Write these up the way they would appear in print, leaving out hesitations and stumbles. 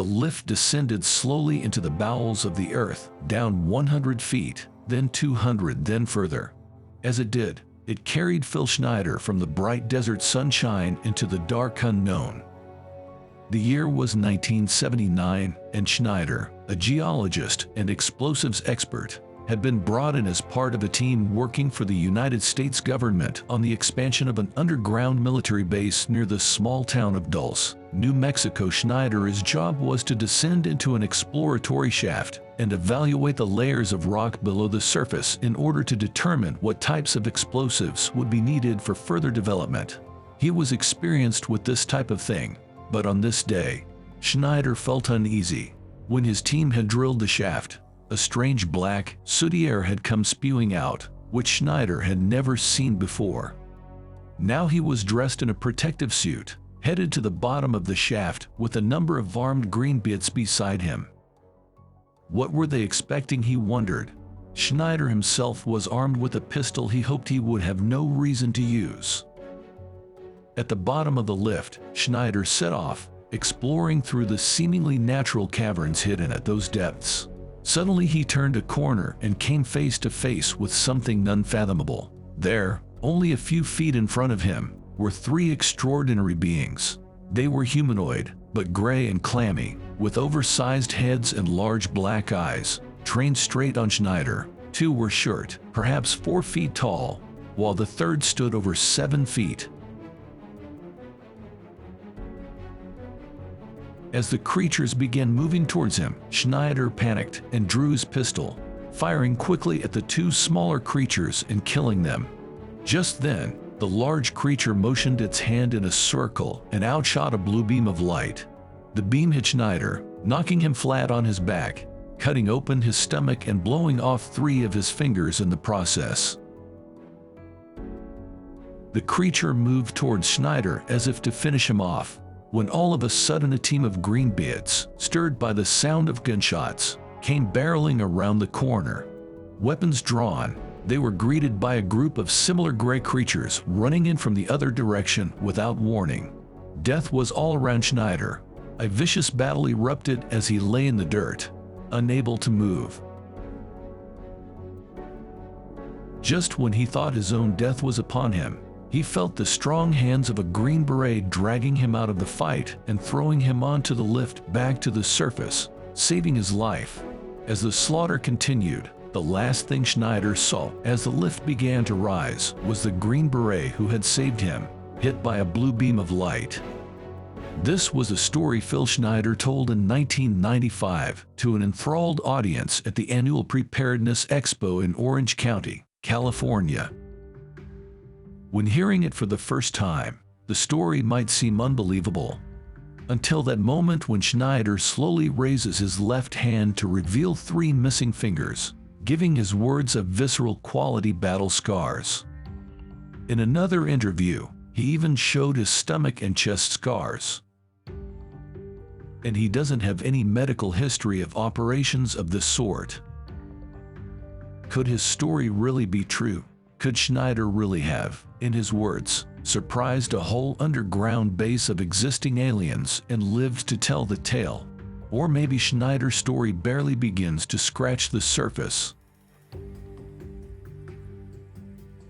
The lift descended slowly into the bowels of the earth, down 100 feet, then 200, then further. As it did, it carried Phil Schneider from the bright desert sunshine into the dark unknown. The year was 1979, and Schneider, a geologist and explosives expert, had been brought in as part of a team working for the United States government on the expansion of an underground military base near the small town of Dulce, New Mexico. Schneider's job was to descend into an exploratory shaft and evaluate the layers of rock below the surface in order to determine what types of explosives would be needed for further development. He was experienced with this type of thing, but on this day, Schneider felt uneasy. When his team had drilled the shaft, a strange black, sooty air had come spewing out, which Schneider had never seen before. Now he was dressed in a protective suit, headed to the bottom of the shaft with a number of armed greenbits beside him. What were they expecting, he wondered. Schneider himself was armed with a pistol he hoped he would have no reason to use. At the bottom of the lift, Schneider set off, exploring through the seemingly natural caverns hidden at those depths. Suddenly he turned a corner and came face to face with something unfathomable. There, only a few feet in front of him, were three extraordinary beings. They were humanoid, but gray and clammy, with oversized heads and large black eyes, trained straight on Schneider. Two were short, perhaps 4 feet tall, while the third stood over 7 feet. As the creatures began moving towards him, Schneider panicked and drew his pistol, firing quickly at the two smaller creatures and killing them. Just then, the large creature motioned its hand in a circle and outshot a blue beam of light. The beam hit Schneider, knocking him flat on his back, cutting open his stomach and blowing off 3 of his fingers in the process. The creature moved towards Schneider as if to finish him off, when all of a sudden a team of greenbits, stirred by the sound of gunshots, came barreling around the corner. Weapons drawn, they were greeted by a group of similar gray creatures running in from the other direction without warning. Death was all around Schneider. A vicious battle erupted as he lay in the dirt, unable to move. Just when he thought his own death was upon him, he felt the strong hands of a Green Beret dragging him out of the fight and throwing him onto the lift back to the surface, saving his life. As the slaughter continued, the last thing Schneider saw as the lift began to rise was the Green Beret who had saved him, hit by a blue beam of light. This was a story Phil Schneider told in 1995 to an enthralled audience at the annual Preparedness Expo in Orange County, California. When hearing it for the first time, the story might seem unbelievable, until that moment when Schneider slowly raises his left hand to reveal 3 missing fingers, giving his words a visceral quality battle scars. In another interview, he even showed his stomach and chest scars. And he doesn't have any medical history of operations of this sort. Could his story really be true? Could Schneider really have, in his words, surprised a whole underground base of existing aliens and lived to tell the tale? Or maybe Schneider's story barely begins to scratch the surface.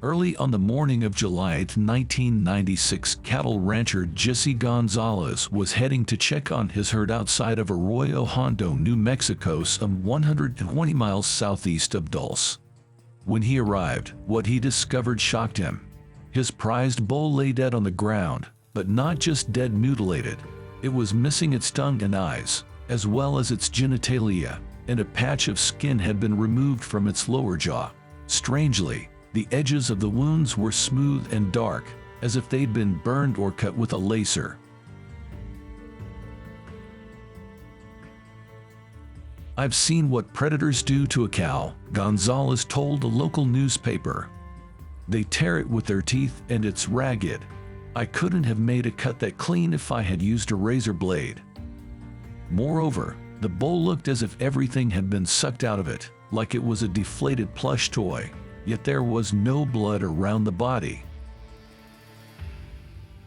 Early on the morning of July 8, 1996, cattle rancher Jesse Gonzalez was heading to check on his herd outside of Arroyo Hondo, New Mexico, some 120 miles southeast of Dulce. When he arrived, what he discovered shocked him. His prized bull lay dead on the ground, but not just dead, mutilated. It was missing its tongue and eyes, as well as its genitalia, and a patch of skin had been removed from its lower jaw. Strangely, the edges of the wounds were smooth and dark, as if they'd been burned or cut with a laser. "I've seen what predators do to a cow," Gonzalez told a local newspaper. "They tear it with their teeth and it's ragged. I couldn't have made a cut that clean if I had used a razor blade." Moreover, the bull looked as if everything had been sucked out of it, like it was a deflated plush toy, yet there was no blood around the body.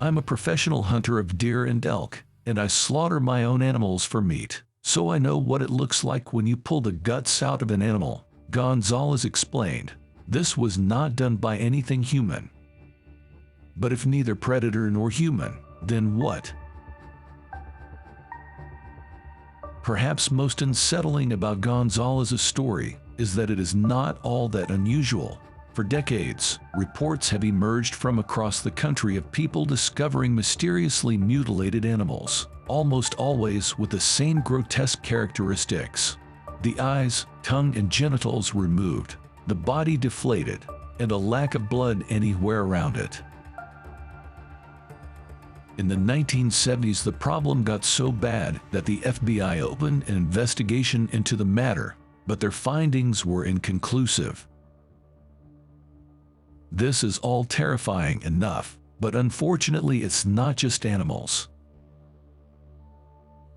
"I'm a professional hunter of deer and elk," and I slaughter my own animals for meat, so I know what it looks like when you pull the guts out of an animal," Gonzalez explained. This was not done by anything human. But if neither predator nor human, then what? Perhaps most unsettling about Gonzalez's story is that it is not all that unusual. For decades, reports have emerged from across the country of people discovering mysteriously mutilated animals, almost always with the same grotesque characteristics: the eyes, tongue, and genitals removed, the body deflated, and a lack of blood anywhere around it. In the 1970s, the problem got so bad that the FBI opened an investigation into the matter, but their findings were inconclusive. This is all terrifying enough, but unfortunately it's not just animals.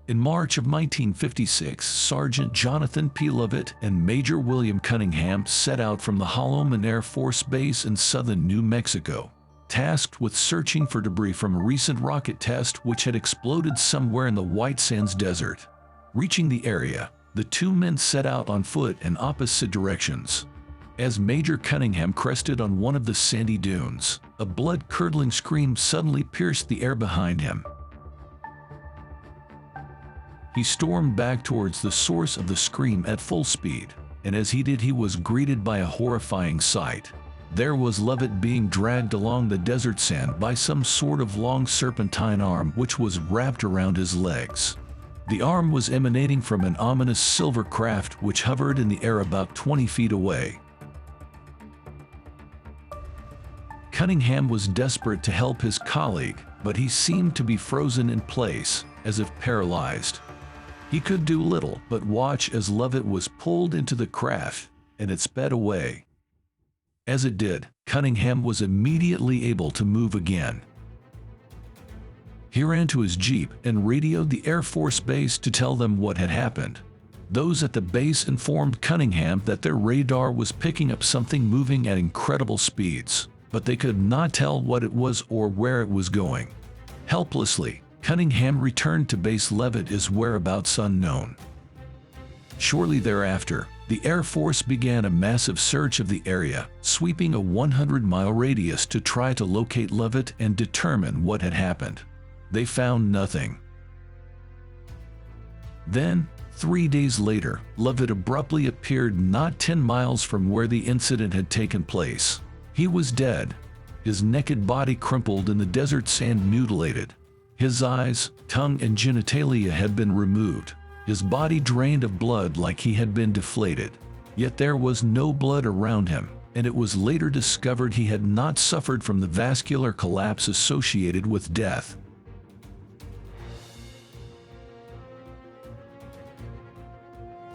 In March of 1956, Sergeant Jonathan P. Lovett and Major William Cunningham set out from the Holloman Air Force Base in southern New Mexico, tasked with searching for debris from a recent rocket test which had exploded somewhere in the White Sands Desert. Reaching the area, the two men set out on foot in opposite directions. As Major Cunningham crested on one of the sandy dunes, a blood-curdling scream suddenly pierced the air behind him. He stormed back towards the source of the scream at full speed, and as he did, he was greeted by a horrifying sight. There was Lovett being dragged along the desert sand by some sort of long serpentine arm which was wrapped around his legs. The arm was emanating from an ominous silver craft which hovered in the air about 20 feet away. Cunningham was desperate to help his colleague, but he seemed to be frozen in place, as if paralyzed. He could do little but watch as Lovett was pulled into the craft, and it sped away. As it did, Cunningham was immediately able to move again. He ran to his jeep and radioed the Air Force Base to tell them what had happened. Those at the base informed Cunningham that their radar was picking up something moving at incredible speeds, but they could not tell what it was or where it was going. Helplessly, Cunningham returned to base. Levitt's whereabouts unknown. Shortly thereafter, the Air Force began a massive search of the area, sweeping a 100-mile radius to try to locate Lovett and determine what had happened. They found nothing. Then, 3 days later, Lovett abruptly appeared not 10 miles from where the incident had taken place. He was dead, his naked body crumpled in the desert sand, mutilated. His eyes, tongue, and genitalia had been removed, his body drained of blood like he had been deflated. Yet there was no blood around him, and it was later discovered he had not suffered from the vascular collapse associated with death.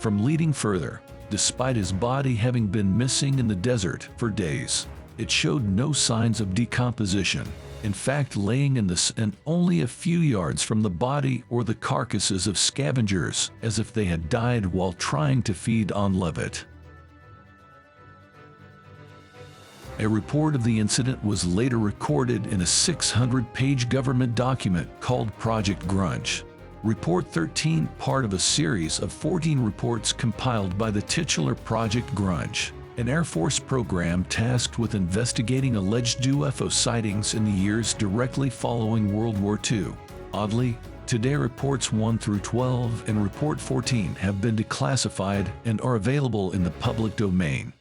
From leading further, despite his body having been missing in the desert for days, it showed no signs of decomposition. In fact, laying in the sand only a few yards from the body or the carcasses of scavengers, as if they had died while trying to feed on Lovett. A report of the incident was later recorded in a 600-page government document called Project Grunge. Report 13, part of a series of 14 reports compiled by the titular Project Grunge, an Air Force program tasked with investigating alleged UFO sightings in the years directly following World War II. Oddly, today reports 1 through 12 and report 14 have been declassified and are available in the public domain.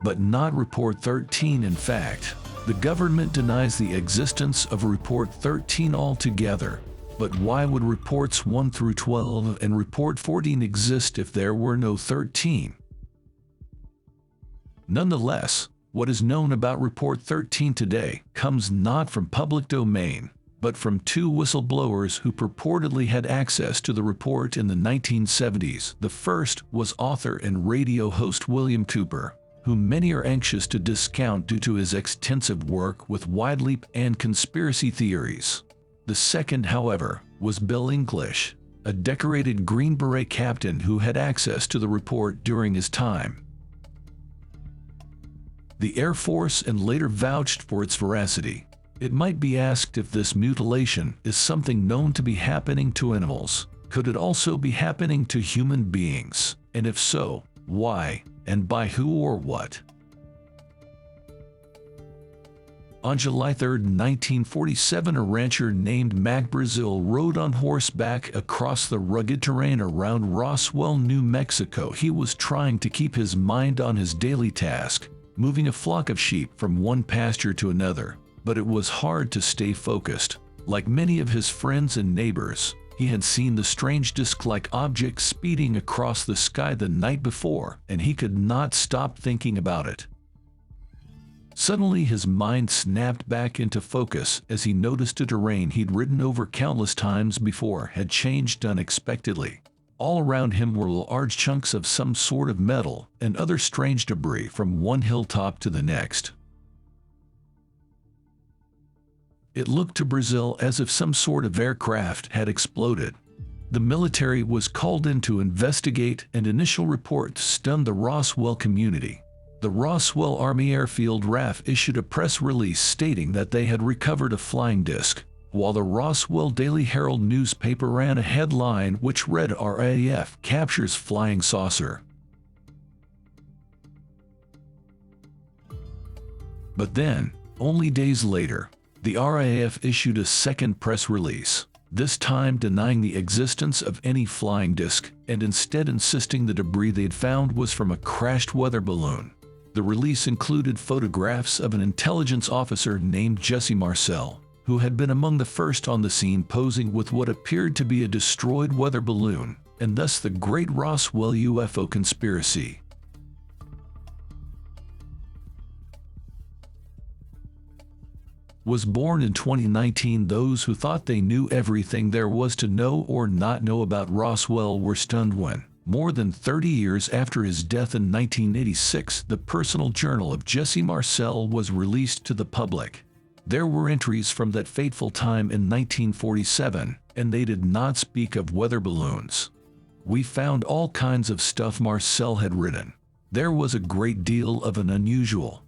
But not report 13. In fact, the government denies the existence of report 13 altogether. But why would reports 1 through 12 and report 14 exist if there were no 13? Nonetheless, what is known about report 13 today comes not from public domain, but from two whistleblowers who purportedly had access to the report in the 1970s. The first was author and radio host William Cooper, whom many are anxious to discount due to his extensive work with widely and conspiracy theories. The second, however, was Bill English, a decorated Green Beret captain who had access to the report during his time. The Air Force and later vouched for its veracity, It might be asked if this mutilation is something known to be happening to animals. Could it also be happening to human beings? And if so, why? And by who or what? On July 3, 1947, a rancher named Mac Brazil rode on horseback across the rugged terrain around Roswell, New Mexico. He was trying to keep his mind on his daily task, moving a flock of sheep from one pasture to another. But it was hard to stay focused. Like many of his friends and neighbors, he had seen the strange disc-like object speeding across the sky the night before, and he could not stop thinking about it. Suddenly his mind snapped back into focus as he noticed a terrain he'd ridden over countless times before had changed unexpectedly. All around him were large chunks of some sort of metal and other strange debris from one hilltop to the next. It looked to Brazil as if some sort of aircraft had exploded. The military was called in to investigate, and initial reports stunned the Roswell community. The Roswell Army Airfield RAF issued a press release stating that they had recovered a flying disc, while the Roswell Daily Herald newspaper ran a headline which read, "RAF captures flying saucer." But then, only days later, the RAF issued a second press release, this time denying the existence of any flying disc and instead insisting the debris they'd found was from a crashed weather balloon. The release included photographs of an intelligence officer named Jesse Marcel, who had been among the first on the scene posing with what appeared to be a destroyed weather balloon, and thus the Great Roswell UFO Conspiracy. Was born in 2019. Those who thought they knew everything there was to know or not know about Roswell were stunned when, more than 30 years after his death in 1986, the personal journal of Jesse Marcel was released to the public. There were entries from that fateful time in 1947, and they did not speak of weather balloons. We found all kinds of stuff Marcel had written. There was a great deal of an unusual,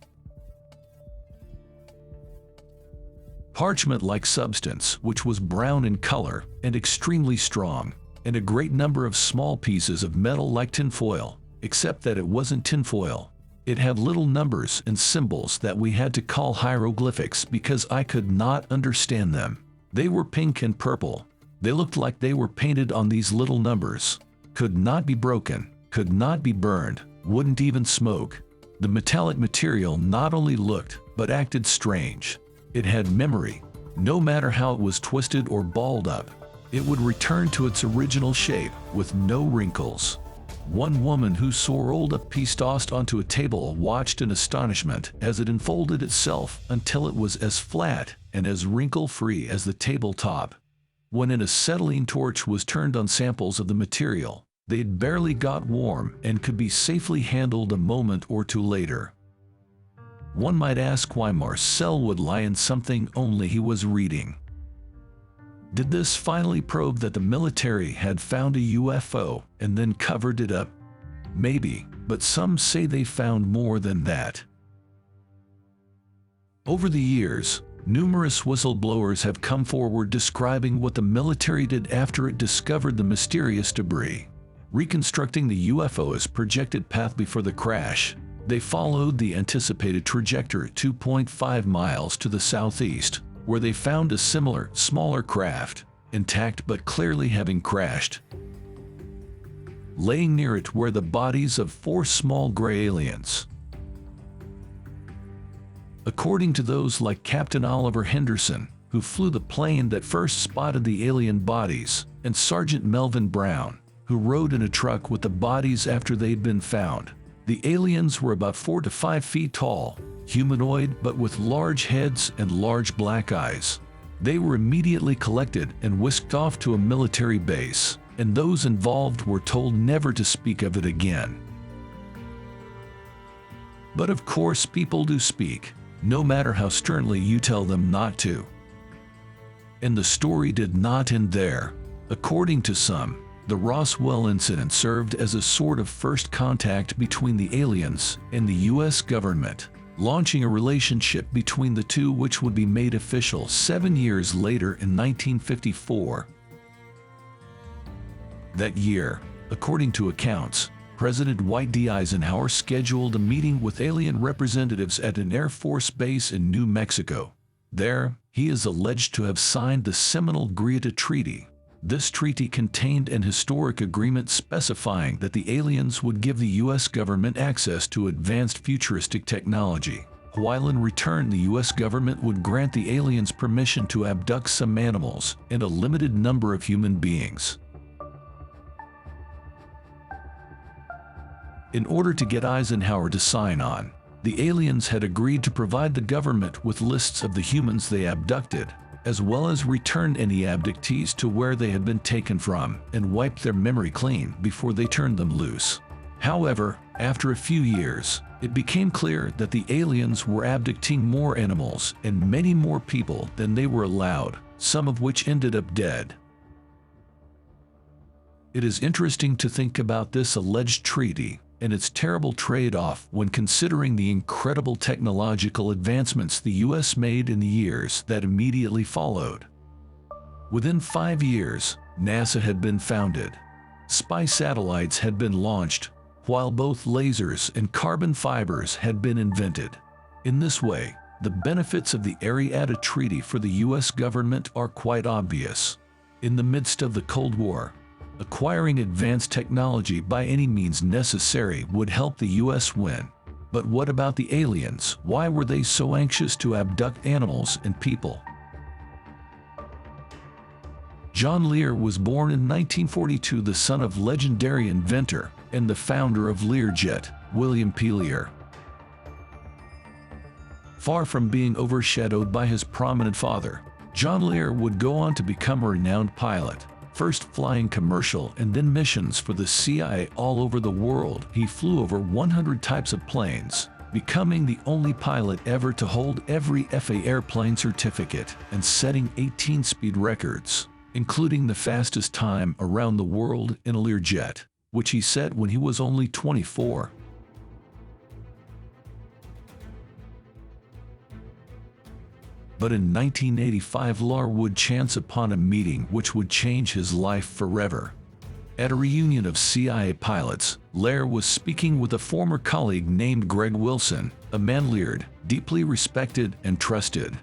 parchment-like substance which was brown in color and extremely strong, and a great number of small pieces of metal like tinfoil, except that it wasn't tinfoil. It had little numbers and symbols that we had to call hieroglyphics because I could not understand them. They were pink and purple. They looked like they were painted on these little numbers. Could not be broken, could not be burned, wouldn't even smoke. The metallic material not only looked, but acted strange. It had memory. No matter how it was twisted or balled up, it would return to its original shape with no wrinkles. One woman who saw rolled up piece tossed onto a table watched in astonishment as it unfolded itself until it was as flat and as wrinkle-free as the tabletop. When an acetylene torch was turned on samples of the material, they'd barely got warm and could be safely handled a moment or two later. One might ask why Marcel would lie in something only he was reading. Did this finally prove that the military had found a UFO and then covered it up? Maybe, but some say they found more than that. Over the years, numerous whistleblowers have come forward describing what the military did after it discovered the mysterious debris. Reconstructing the UFO's projected path before the crash, they followed the anticipated trajectory 2.5 miles to the southeast, where they found a similar, smaller craft, intact but clearly having crashed. Laying near it were the bodies of 4 small gray aliens. According to those like Captain Oliver Henderson, who flew the plane that first spotted the alien bodies, and Sergeant Melvin Brown, who rode in a truck with the bodies after they'd been found, the aliens were about 4 to 5 feet tall, humanoid but with large heads and large black eyes. They were immediately collected and whisked off to a military base, and those involved were told never to speak of it again. But of course people do speak, no matter how sternly you tell them not to. And the story did not end there. According to some, the Roswell incident served as a sort of first contact between the aliens and the U.S. government. launching a relationship between the two which would be made official 7 years later in 1954. That year, according to accounts, President Dwight D. Eisenhower scheduled a meeting with alien representatives at an Air Force base in New Mexico. There, he is alleged to have signed the seminal Greada Treaty. This treaty contained an historic agreement specifying that the aliens would give the U.S. government access to advanced futuristic technology, while in return the U.S. government would grant the aliens permission to abduct some animals and a limited number of human beings. In order to get Eisenhower to sign on, the aliens had agreed to provide the government with lists of the humans they abducted, as well as return any abductees to where they had been taken from and wipe their memory clean before they turned them loose. However, after a few years, it became clear that the aliens were abducting more animals and many more people than they were allowed, some of which ended up dead. It is interesting to think about this alleged treaty and its terrible trade-off when considering the incredible technological advancements the U.S. made in the years that immediately followed. Within 5 years, NASA had been founded. Spy satellites had been launched, while both lasers and carbon fibers had been invented. In this way, the benefits of the Ariada Treaty for the U.S. government are quite obvious. In the midst of the Cold War, acquiring advanced technology by any means necessary would help the U.S. win. But what about the aliens? Why were they so anxious to abduct animals and people? John Lear was born in 1942, the son of legendary inventor and the founder of Learjet, William P. Lear. Far from being overshadowed by his prominent father, John Lear would go on to become a renowned pilot, first flying commercial and then missions for the CIA all over the world. He flew over 100 types of planes, becoming the only pilot ever to hold every FAA airplane certificate and setting 18 speed records, including the fastest time around the world in a Learjet, which he set when he was only 24. But in 1985, Lear would chance upon a meeting which would change his life forever. At a reunion of CIA pilots, Lear was speaking with a former colleague named Greg Wilson, a man Lear deeply respected and trusted.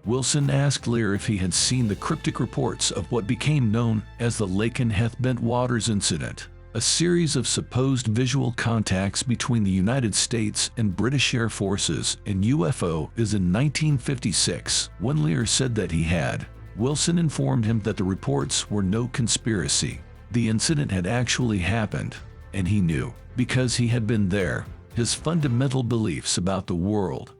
Wilson asked Lear if he had seen the cryptic reports of what became known as the Laken Heth Bentwaters incident, a series of supposed visual contacts between the United States and British Air Forces and UFO is in 1956. When Lear said that he had, Wilson informed him that the reports were no conspiracy. The incident had actually happened, and he knew, because he had been there, his fundamental beliefs about the world.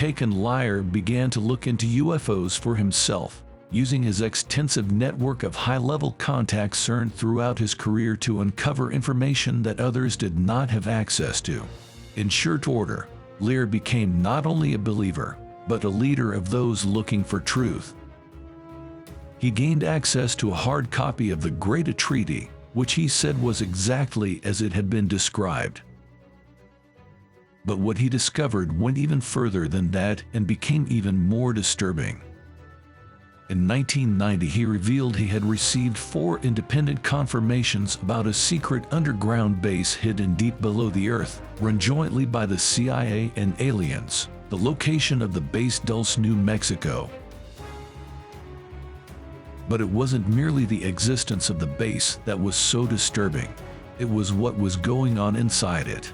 Lear began to look into UFOs for himself, using his extensive network of high-level contacts earned throughout his career to uncover information that others did not have access to. In short order, Lear became not only a believer, but a leader of those looking for truth. He gained access to a hard copy of the Greada Treaty, which he said was exactly as it had been described. But what he discovered went even further than that and became even more disturbing. In 1990, he revealed he had received 4 independent confirmations about a secret underground base hidden deep below the Earth, run jointly by the CIA and aliens. The location of the base, Dulce, New Mexico. But it wasn't merely the existence of the base that was so disturbing. It was what was going on inside it.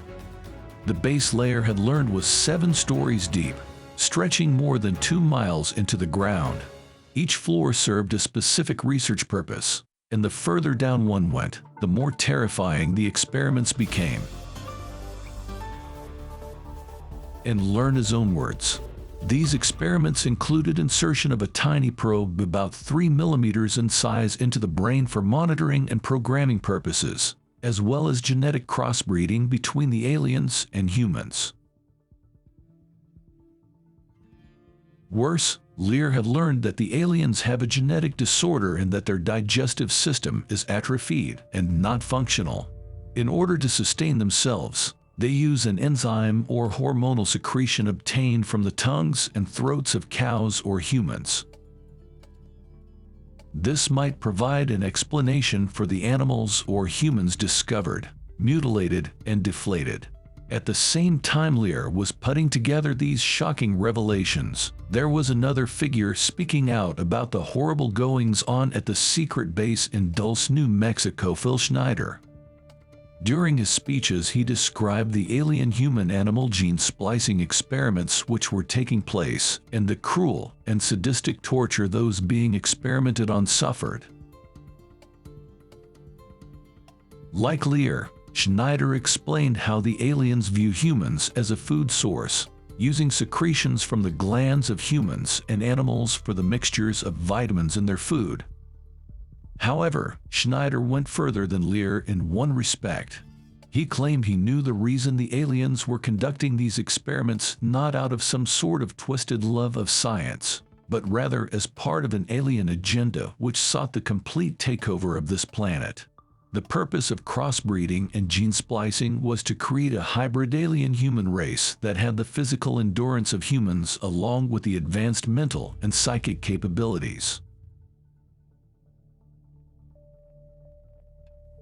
The base, Lear had learned, was 7 stories deep, stretching more than 2 miles into the ground. Each floor served a specific research purpose, and the further down one went, the more terrifying the experiments became. In Lear's own words, these experiments included insertion of a tiny probe about 3 millimeters in size into the brain for monitoring and programming purposes, as well as genetic crossbreeding between the aliens and humans. Worse, Lear had learned that the aliens have a genetic disorder and that their digestive system is atrophied and not functional. In order to sustain themselves, they use an enzyme or hormonal secretion obtained from the tongues and throats of cows or humans. This might provide an explanation for the animals or humans discovered, mutilated, and deflated. At the same time Lear was putting together these shocking revelations, there was another figure speaking out about the horrible goings-on at the secret base in Dulce, New Mexico, Phil Schneider. During his speeches, he described the alien human-animal gene splicing experiments which were taking place and the cruel and sadistic torture those being experimented on suffered. Like Lear, Schneider explained how the aliens view humans as a food source, using secretions from the glands of humans and animals for the mixtures of vitamins in their food. However, Schneider went further than Lear in one respect. He claimed he knew the reason the aliens were conducting these experiments not out of some sort of twisted love of science, but rather as part of an alien agenda which sought the complete takeover of this planet. The purpose of crossbreeding and gene splicing was to create a hybrid alien-human race that had the physical endurance of humans along with the advanced mental and psychic capabilities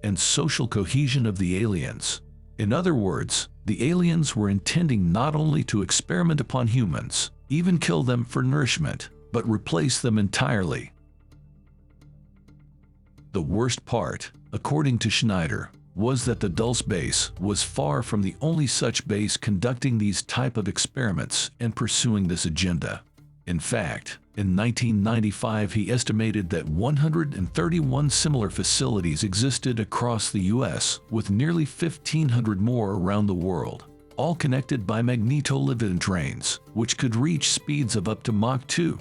and social cohesion of the aliens. In other words, the aliens were intending not only to experiment upon humans, even kill them for nourishment, but replace them entirely. The worst part, according to Schneider, was that the Dulce base was far from the only such base conducting these type of experiments and pursuing this agenda. In fact, in 1995 he estimated that 131 similar facilities existed across the U.S., with nearly 1,500 more around the world, all connected by magneto-levitating trains, which could reach speeds of up to Mach 2.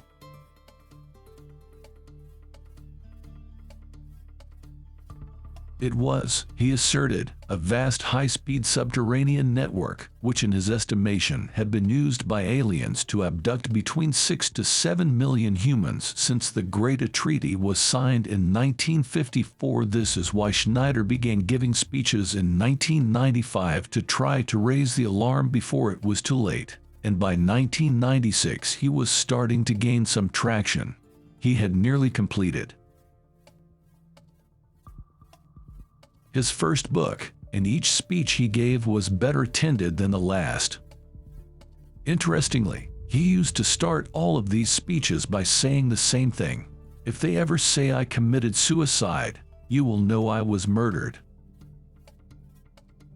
It was, he asserted, a vast high-speed subterranean network, which in his estimation had been used by aliens to abduct between 6 to 7 million humans since the Great Treaty was signed in 1954. This is why Schneider began giving speeches in 1995 to try to raise the alarm before it was too late, and by 1996 he was starting to gain some traction. He had nearly completed his first book, and each speech he gave was better attended than the last. Interestingly, he used to start all of these speeches by saying the same thing: "If they ever say I committed suicide, you will know I was murdered."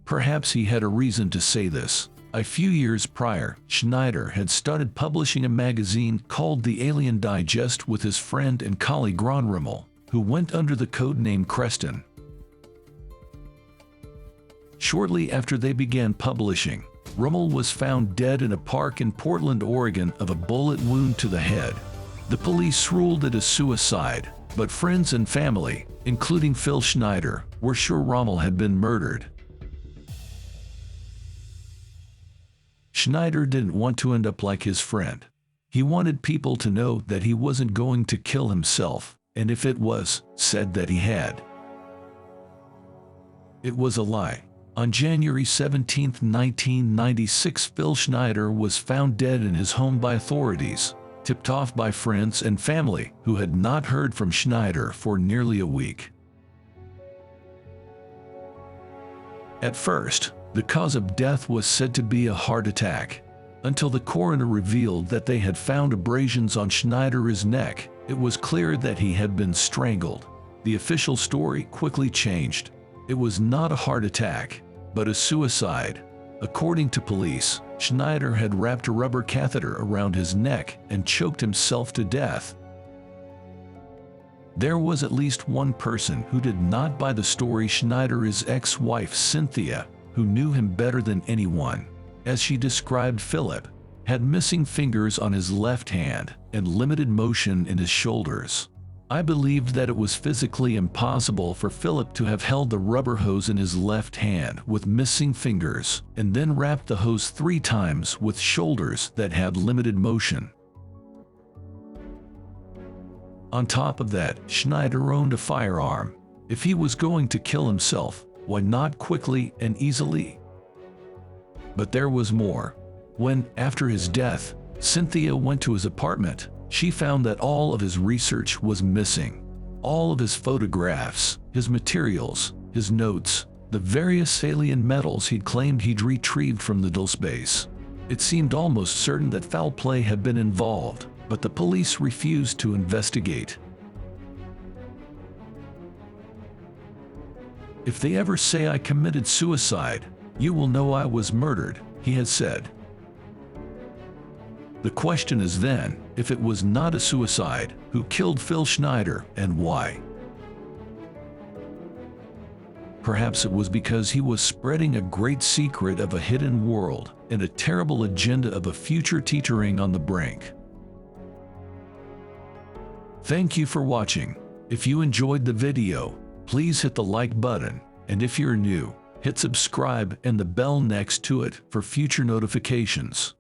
Perhaps he had a reason to say this. A few years prior, Schneider had started publishing a magazine called The Alien Digest with his friend and colleague Ron Rimmel, who went under the code name Creston. Shortly after they began publishing, Rimmel was found dead in a park in Portland, Oregon, of a bullet wound to the head. The police ruled it a suicide, but friends and family, including Phil Schneider, were sure Rimmel had been murdered. Schneider didn't want to end up like his friend. He wanted people to know that he wasn't going to kill himself, and if it was said that he had, it was a lie. On January 17, 1996, Phil Schneider was found dead in his home by authorities, tipped off by friends and family who had not heard from Schneider for nearly a week. At first, the cause of death was said to be a heart attack. Until the coroner revealed that they had found abrasions on Schneider's neck, it was clear that he had been strangled. The official story quickly changed. It was not a heart attack, but a suicide. According to police, Schneider had wrapped a rubber catheter around his neck and choked himself to death. There was at least one person who did not buy the story: Schneider's ex-wife Cynthia, who knew him better than anyone. As she described, Philip had missing fingers on his left hand and limited motion in his shoulders. "I believed that it was physically impossible for Philip to have held the rubber hose in his left hand with missing fingers and then wrapped the hose 3 times with shoulders that had limited motion." On top of that, Schneider owned a firearm. If he was going to kill himself, Why not quickly and easily? But there was more. When, after his death, Cynthia went to his apartment, she found that all of his research was missing. All of his photographs, his materials, his notes, the various alien metals he'd claimed he'd retrieved from the Dull Space. It seemed almost certain that foul play had been involved, but the police refused to investigate. "If they ever say I committed suicide, you will know I was murdered," he had said. The question is then, if it was not a suicide, who killed Phil Schneider and why? Perhaps it was because he was spreading a great secret of a hidden world and a terrible agenda of a future teetering on the brink. Thank you for watching. If you enjoyed the video, please hit the like button, and if you're new, hit subscribe and the bell next to it for future notifications.